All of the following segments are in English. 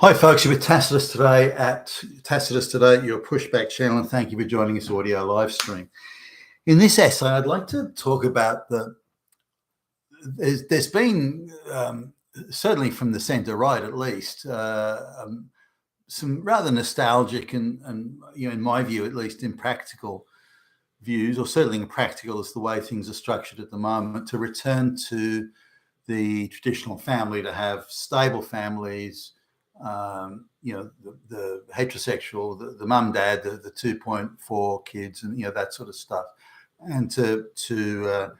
Hi, folks. You're with Tacitus today your pushback channel, and thank you for joining this audio live stream. In this essay, I'd like to talk about there's been, certainly from the centre right at least, some rather nostalgic and in my view, at least, impractical views, or certainly impractical as the way things are structured at the moment, to return to the traditional family, to have stable families. The heterosexual, the mum, dad, the 2.4 kids, and that sort of stuff, and that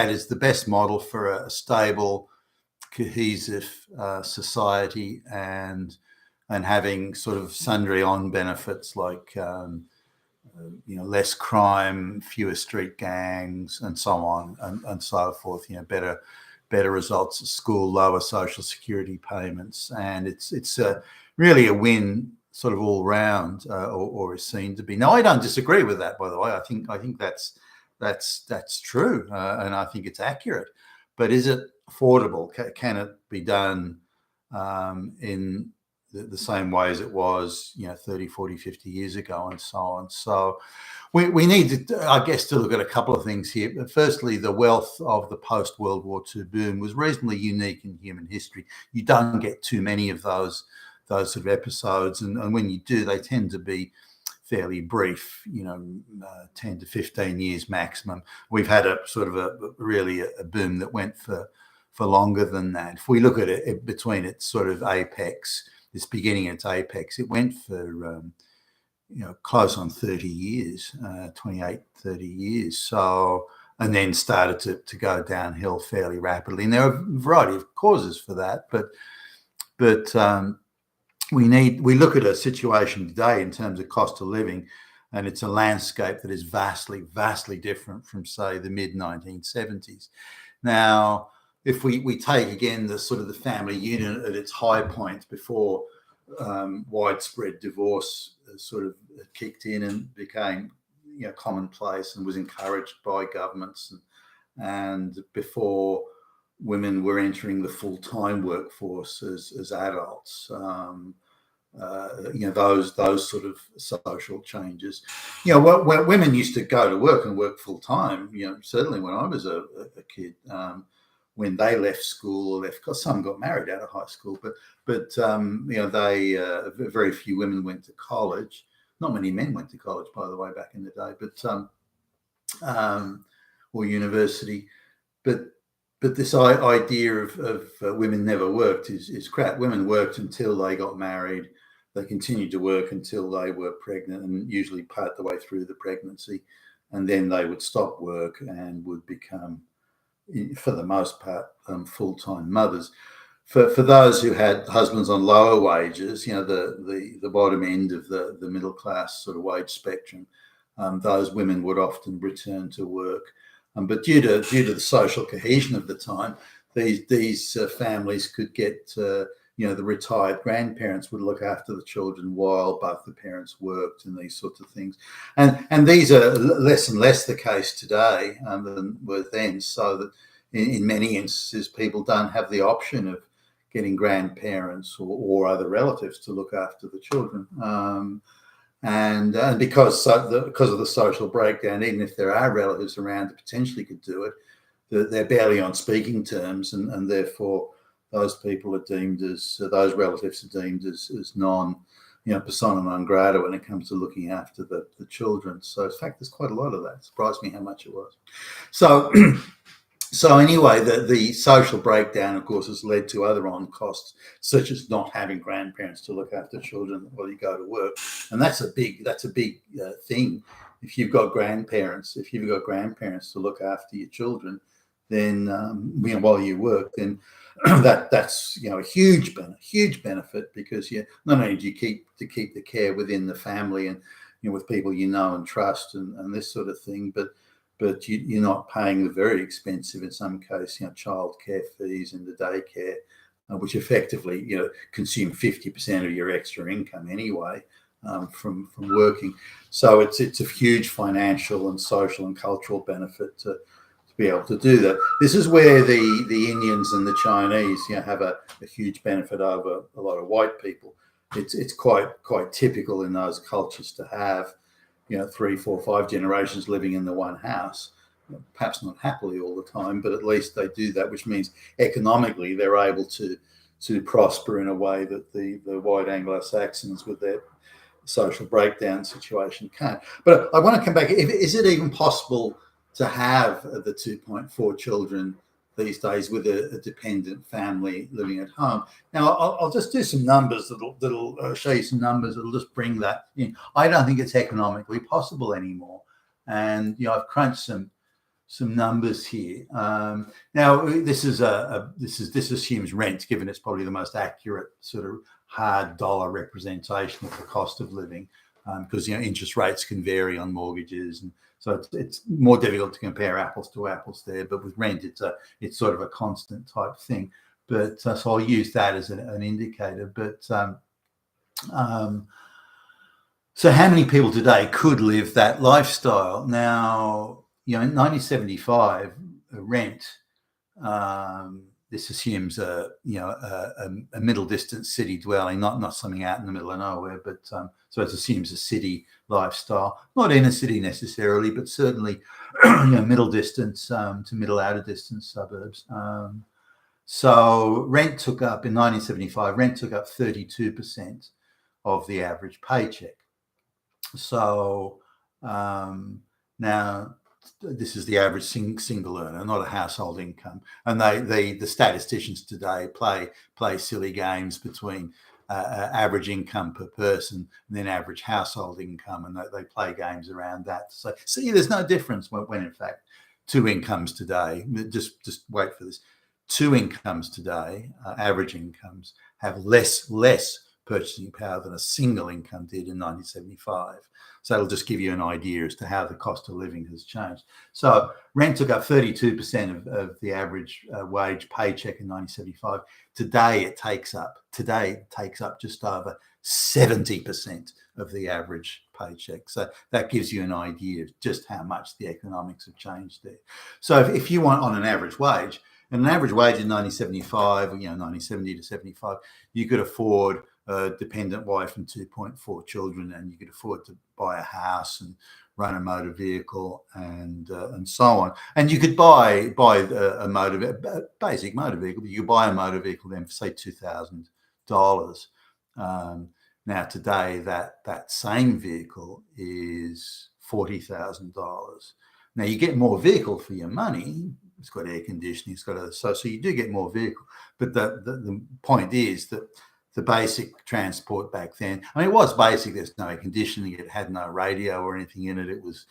is the best model for a stable, cohesive society, and having sort of sundry on benefits like less crime, fewer street gangs, and so on and so forth. Better results at school, lower social security payments, and it's really a win sort of all round, or is seen to be. Now, I don't disagree with that, by the way. I think that's true, and I think it's accurate. But is it affordable? Can it be done in the same way as it was 30, 40, 50 years ago, and so on? So we need to, I guess, to look at a couple of things here. But firstly, the wealth of the post-World War II boom was reasonably unique in human history. You don't get too many of those sort of episodes, and when you do, they tend to be fairly brief, 10 to 15 years maximum. We've had a sort of a boom that went for longer than that. If we look at it between its sort of apex, it's beginning its apex, it went for close on 30 years, 28, 30 years. So, and then started to go downhill fairly rapidly. And there are a variety of causes for that, but we look at a situation today in terms of cost of living, and it's a landscape that is vastly, vastly different from, say, the mid-1970s. Now, if we take again the sort of the family unit at its high point before widespread divorce sort of kicked in and became commonplace and was encouraged by governments, and before women were entering the full-time workforce as adults, those sort of social changes. When women used to go to work and work full-time, certainly when I was a kid, when they left school or left, because some got married out of high school, but they very few women went to college. Not many men went to college, by the way, back in the day, or university. But this idea of women never worked is crap. Women worked until they got married. They continued to work until they were pregnant, and usually part the way through the pregnancy, and then they would stop work and would become, for the most part, full-time mothers. For those who had husbands on lower wages, the bottom end of the middle class sort of wage spectrum, those women would often return to work. But due to the social cohesion of the time, these families could get, the retired grandparents would look after the children while both the parents worked, and these sorts of things. And these are less and less the case today than were then, so that in many instances, people don't have the option of getting grandparents or other relatives to look after the children. And because of the social breakdown, even if there are relatives around that potentially could do it, they're barely on speaking terms, and therefore those people are deemed as, those relatives are deemed as non, persona non grata when it comes to looking after the children. So in fact, there's quite a lot of that. It surprised me how much it was. So anyway, the social breakdown, of course, has led to other on costs, such as not having grandparents to look after children while you go to work, and that's a big thing. If you've got grandparents to look after your children, then while you work, then that's a huge benefit, because not only do you keep the care within the family and with people and trust and this sort of thing, but you're not paying the very expensive, in some case, childcare fees and the daycare, which effectively consume 50% of your extra income anyway from working. So it's a huge financial and social and cultural benefit to be able to do that. This is where the Indians and the Chinese, have a huge benefit over a lot of white people. It's quite typical in those cultures to have 3, 4, 5 generations living in the one house. Perhaps not happily all the time, but at least they do that, which means economically they're able to prosper in a way that the white Anglo-Saxons with their social breakdown situation can't. But I want to come back. Is it even possible to have the 2.4 children these days with a dependent family living at home? Now, I'll just do some numbers that'll show you some numbers that'll just bring that in. I don't think it's economically possible anymore. And, I've crunched some numbers here. Now, this assumes rent, given it's probably the most accurate sort of hard dollar representation of the cost of living, because interest rates can vary on mortgages, and so it's more difficult to compare apples to apples there. But with rent, it's sort of a constant type thing. But so I'll use that as an indicator. But so how many people today could live that lifestyle? Now, in 1975, rent. This assumes a middle distance city dwelling, not something out in the middle of nowhere, but so it assumes a city lifestyle, not inner city necessarily, but certainly middle distance to middle outer distance suburbs. So rent took up in 1975. Rent took up 32% of the average paycheck. So now, this is the average single earner, not a household income. And the statisticians today play silly games between average income per person and then average household income, and they play games around that. So see, there's no difference when in fact two incomes today. Just wait for this. Two incomes today, average incomes, have less purchasing power than a single income did in 1975. So it'll just give you an idea as to how the cost of living has changed. So rent took up 32% of the average wage paycheck in 1975. Today it takes up just over 70% of the average paycheck. So that gives you an idea of just how much the economics have changed there. So if you want on an average wage, and an average wage in 1975, 1970 to 75, you could afford a dependent wife and 2.4 children, and you could afford to buy a house and run a motor vehicle and so on. And you could buy a basic motor vehicle, but you could buy a motor vehicle then for say $2,000. Now today that same vehicle is $40,000. Now you get more vehicle for your money. It's got air conditioning. So you do get more vehicle. But the point is that the basic transport back then, it was basic. There's no air conditioning. It had no radio or anything in it. It was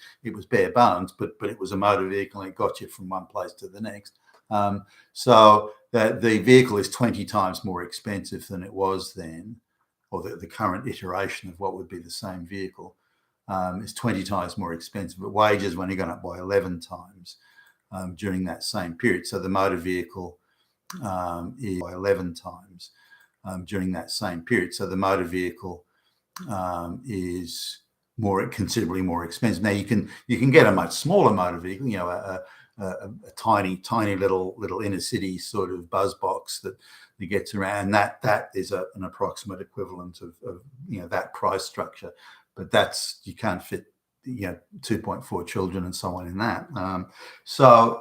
bare bones, but it was a motor vehicle and it got you from one place to the next. So the vehicle is 20 times more expensive than it was then, or the current iteration of what would be the same vehicle is 20 times more expensive. But wages were only gone up by 11 times. During that same period. So the motor vehicle is by 11 times during that same period. So the motor vehicle is considerably more expensive. Now you can get a much smaller motor vehicle, a tiny little inner city sort of buzz box that gets around. That is an approximate equivalent of that price structure, but you can't fit 2.4 children and so on in that. So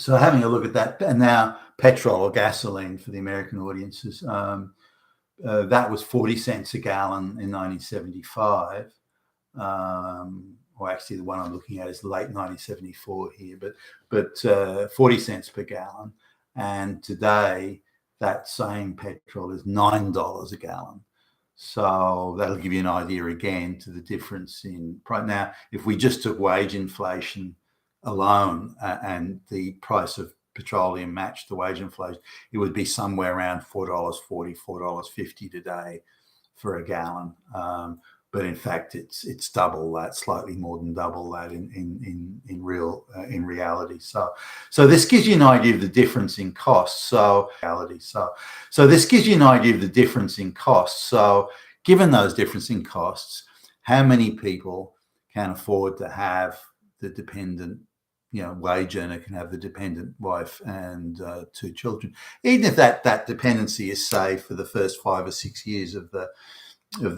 having a look at that, and now petrol or gasoline for the American audiences, that was 40 cents a gallon in 1975. Or actually the one I'm looking at is late 1974 here, but 40 cents per gallon. And today that same petrol is $9 a gallon. So that'll give you an idea again to the difference in price. Now, if we just took wage inflation alone and the price of petroleum matched the wage inflation, it would be somewhere around $4.40, $4.50 today for a gallon. But in fact, it's double that, slightly more than double that in reality. So this gives you an idea of the difference in costs. So this gives you an idea of the difference in costs. So given those difference in costs, how many people can afford to have the dependent wage earner can have the dependent wife and 2 children, even if that dependency is, say, for the first 5 or 6 years of the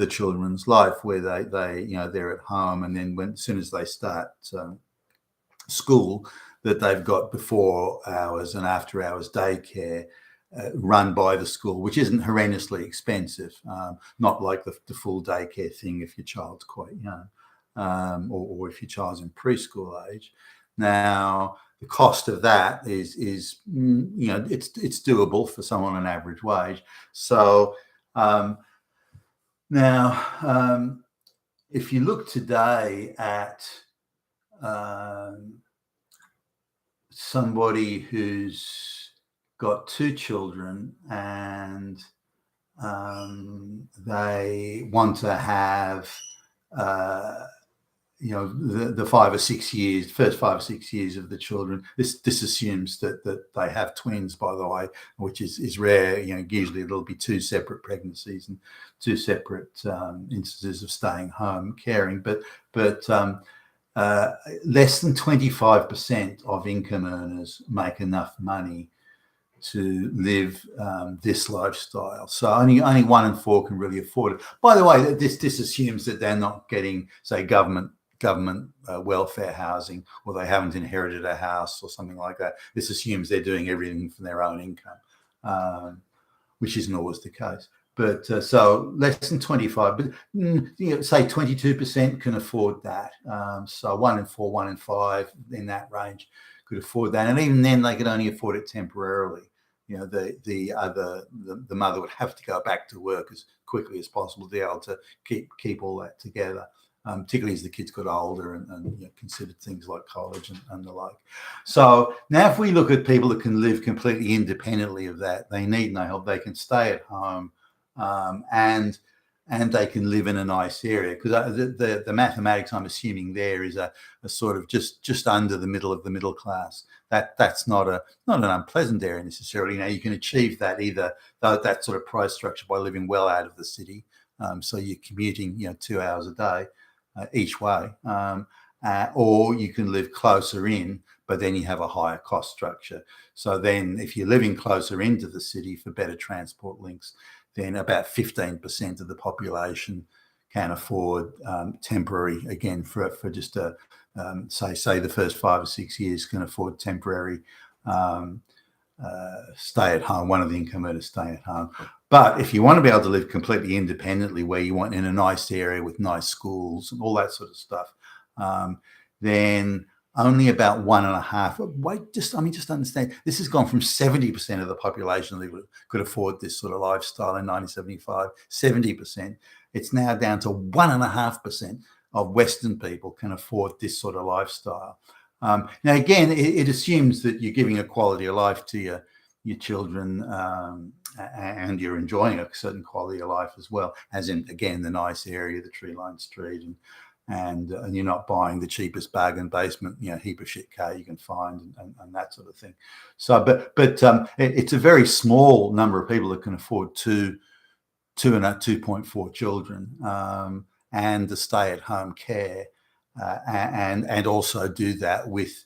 children's life, where they're at home, and then as soon as they start school, that they've got before hours and after hours daycare run by the school, which isn't horrendously expensive, not like the full daycare thing if your child's quite young, or if your child's in preschool age. Now, the cost of that is it's doable for someone on average wage. So now, if you look today at somebody who's got 2 children and they want to have the 5 or 6 years, first 5 or 6 years of the children. This assumes that they have twins, by the way, which is rare. Usually it'll be 2 separate pregnancies and 2 separate instances of staying home caring. But less than 25% of income earners make enough money to live this lifestyle. So only 1 in 4 can really afford it. By the way, this assumes that they're not getting, say, government welfare housing, or they haven't inherited a house or something like that. This assumes they're doing everything from their own income, which isn't always the case. But so less than 25, but say 22% can afford that. So 1 in 4, 1 in 5 in that range could afford that, and even then they could only afford it temporarily. The mother would have to go back to work as quickly as possible to be able to keep all that together. Particularly as the kids got older and considered things like college and the like. So now, if we look at people that can live completely independently of that, they need no help. They can stay at home, and they can live in a nice area, because the mathematics I'm assuming there is a sort of just under the middle of the middle class. That's not an unpleasant area necessarily. You can achieve that either that sort of price structure by living well out of the city. So you're commuting 2 hours a day each way, or you can live closer in, but then you have a higher cost structure. So then if you're living closer into the city for better transport links, then about 15% of the population can afford temporary, again, for just say the first 5 or 6 years, can afford temporary stay at home, one of the income earners stay at home. But if you want to be able to live completely independently, where you want in a nice area with nice schools and all that sort of stuff, then only about 1.5. Just understand, this has gone from 70% of the population that could afford this sort of lifestyle in 1975, 70%. It's now down to 1.5% of Western people can afford this sort of lifestyle. Now, again, it assumes that you're giving a quality of life to your children, and you're enjoying a certain quality of life as well, as in, again, the nice area, the tree-lined street, and you're not buying the cheapest bargain basement, heap of shit car you can find, and that sort of thing. So, but it's a very small number of people that can afford 2.4 children, and the stay-at-home care, and also do that with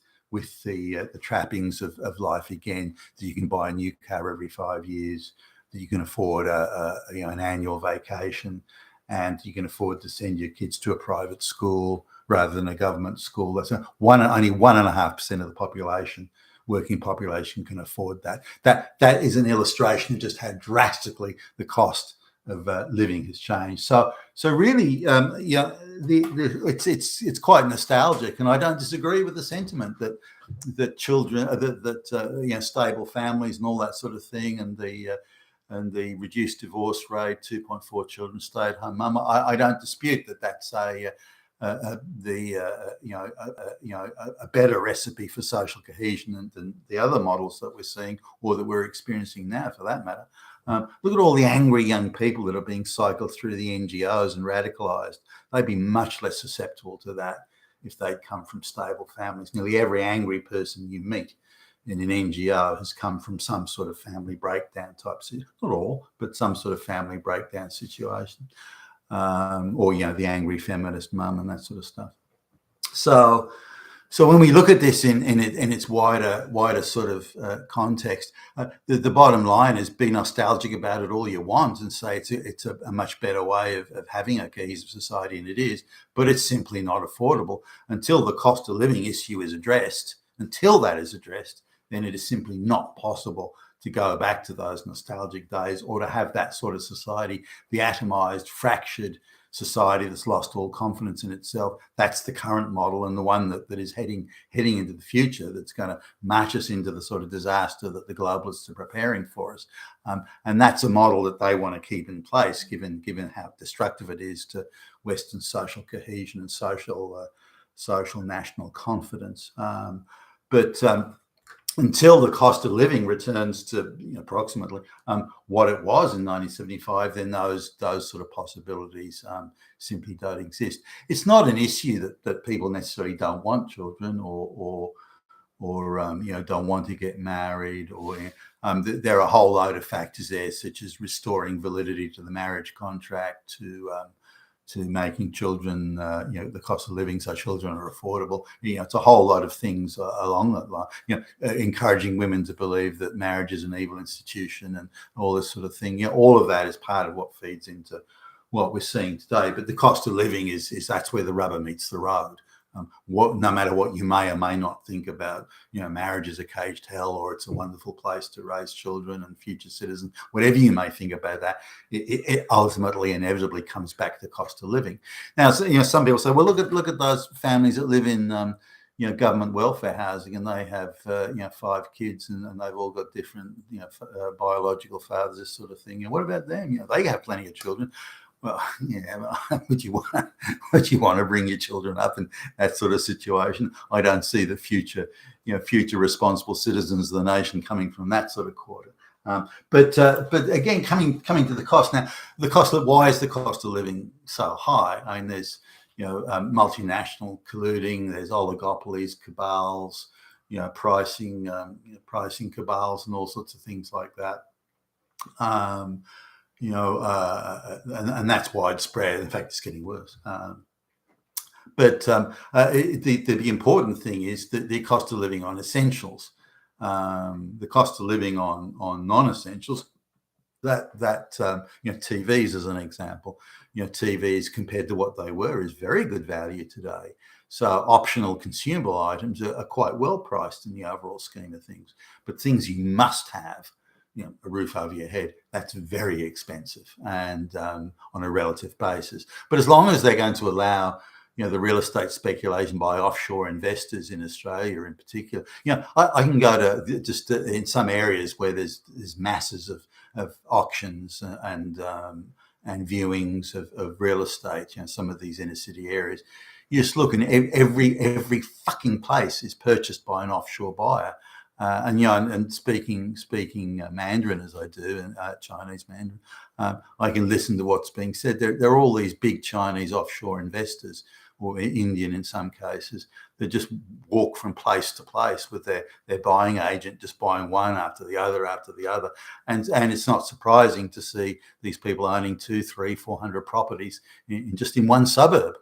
the trappings of life, again, that you can buy a new car every 5 years, that you can afford an annual vacation, and you can afford to send your kids to a private school rather than a government school. That's only 1.5% of the population, working population, can afford that. That is an illustration of just how drastically the cost of living has changed. So really, it's quite nostalgic, and I don't disagree with the sentiment that children, stable families and all that sort of thing, and the reduced divorce rate, 2.4 children, stay-at-home mum. I don't dispute that that's a better recipe for social cohesion than the other models that we're seeing, or that we're experiencing now, for that matter. Look at all the angry young people that are being cycled through the NGOs and radicalised. They'd be much less susceptible to that if they'd come from stable families. Nearly every angry person you meet in an NGO has come from some sort of family breakdown type situation. Not all, but some sort of family breakdown situation. Or, the angry feminist mum and that sort of stuff. So So when we look at this in its wider sort of context, the bottom line is be nostalgic about it all you want and say it's a much better way of having a cohesive society, and it is, but it's simply not affordable until the cost of living issue is addressed. Until that is addressed, then it is simply not possible to go back to those nostalgic days or to have that sort of society, the atomized, fractured society that's lost all confidence in itself. That's the current model, and the one that is heading into the future, that's going to march us into the sort of disaster that the globalists are preparing for us. And that's a model that they want to keep in place, given how destructive it is to Western social cohesion and social national confidence. But until the cost of living returns to approximately what it was in 1975, then those sort of possibilities simply don't exist. It's not an issue that people necessarily don't want children or don't want to get married, or there are a whole load of factors there, such as restoring validity to the marriage contract, to making children, the cost of living so children are affordable. It's a whole lot of things along that line. Encouraging women to believe that marriage is an evil institution and all this sort of thing. All of that is part of what feeds into what we're seeing today. But the cost of living is that's where the rubber meets the road. No matter what you may or may not think about, marriage is a caged hell, or it's a wonderful place to raise children and future citizens, whatever you may think about that, it ultimately inevitably comes back to cost of living. Now, some people say, well, look at those families that live in government welfare housing, and they have 5 kids, and they've all got different biological fathers, this sort of thing. What about them? They have plenty of children. Well, would you want to bring your children up in that sort of situation? I don't see the future responsible citizens of the nation coming from that sort of quarter. But again, coming to the cost now, why is the cost of living so high? I mean, there's multinational colluding, there's oligopolies, cabals, pricing cabals, and all sorts of things like that. And that's widespread. In fact, it's getting worse. But the important thing is that the cost of living on essentials, the cost of living on non-essentials. TVs, as an example, TVs compared to what they were is very good value today. So optional consumable items are quite well priced in the overall scheme of things. But things you must have, a roof over your head, that's very expensive, and on a relative basis. But as long as they're going to allow, the real estate speculation by offshore investors in Australia in particular, I can go to just in some areas where there's masses of auctions and viewings of real estate, some of these inner city areas. You just look, and every fucking place is purchased by an offshore buyer. And speaking Mandarin as I do, and Chinese Mandarin, I can listen to what's being said. There are all these big Chinese offshore investors, or Indian in some cases, that just walk from place to place with their buying agent, just buying one after the other, and it's not surprising to see these people owning 200, 300, 400 properties just in one suburb.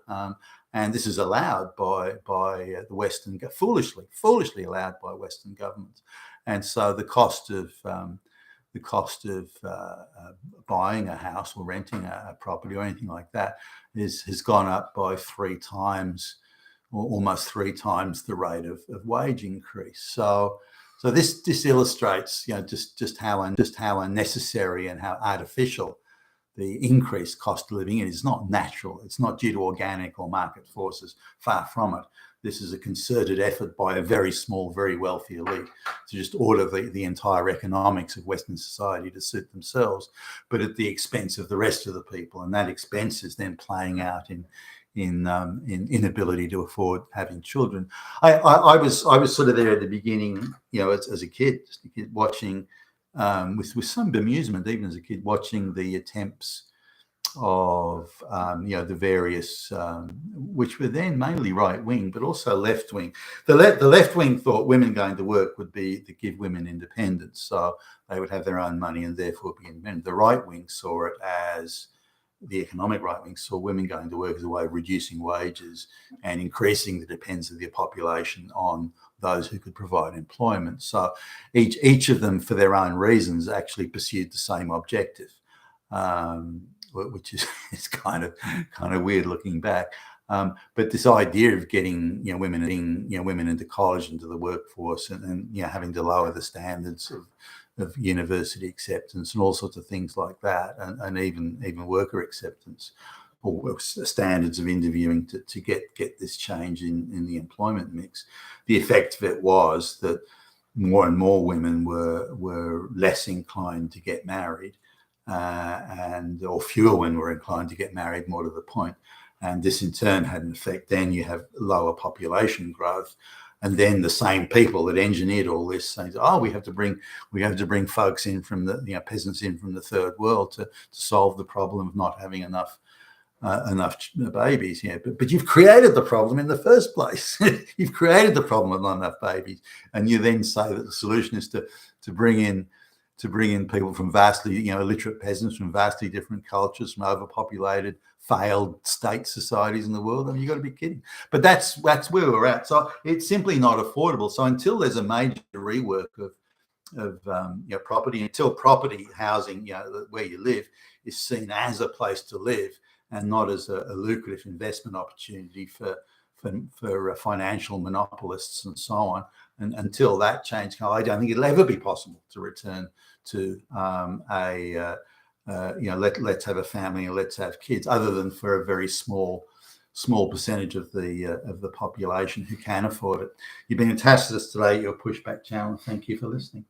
And this is allowed by the Western, foolishly allowed by Western governments. And so the cost of buying a house or renting a property or anything like that has gone up by 3 times, or almost 3 times the rate of wage increase. So this illustrates just how unnecessary and how artificial the increased cost of living is. Not natural. It's not due to organic or market forces. Far from it. This is a concerted effort by a very small, very wealthy elite to just order the entire economics of Western society to suit themselves, but at the expense of the rest of the people. And that expense is then playing out in inability to afford having children. I was sort of there at the beginning, as a kid, watching. With some bemusement, even as a kid, watching the attempts of the various, which were then mainly right wing, but also left wing. The left wing thought women going to work would be to give women independence, so they would have their own money and therefore be independent. The right wing saw it as the economic right wing saw women going to work as a way of reducing wages and increasing the dependence of the population on those who could provide employment. So each of them, for their own reasons, actually pursued the same objective, which is kind of weird looking back. But this idea of getting women into college, into the workforce, and having to lower the standards of university acceptance and all sorts of things like that, and even worker acceptance or standards of interviewing to get this change in the employment mix. The effect of it was that more and more women were less inclined to get married, or fewer women were inclined to get married, more to the point. And this in turn had an effect. Then you have lower population growth, and then the same people that engineered all this saying, "Oh, we have to bring folks in from the peasants in from the third world to solve the problem of not having enough babies." But you've created the problem in the first place. You've created the problem of not enough babies, and you then say that the solution is to bring in people from vastly illiterate peasants from vastly different cultures, from overpopulated, failed state societies in the world. I mean, you've got to be kidding. But that's where we're at. So it's simply not affordable. So until there's a major rework of property, until property, housing, where you live, is seen as a place to live and not as a lucrative investment opportunity for financial monopolists and so on. And until that change, I don't think it'll ever be possible to return to let's have a family and let's have kids, other than for a very small percentage of the population who can afford it. You've been attached to us today, your Pushback channel. Thank you for listening.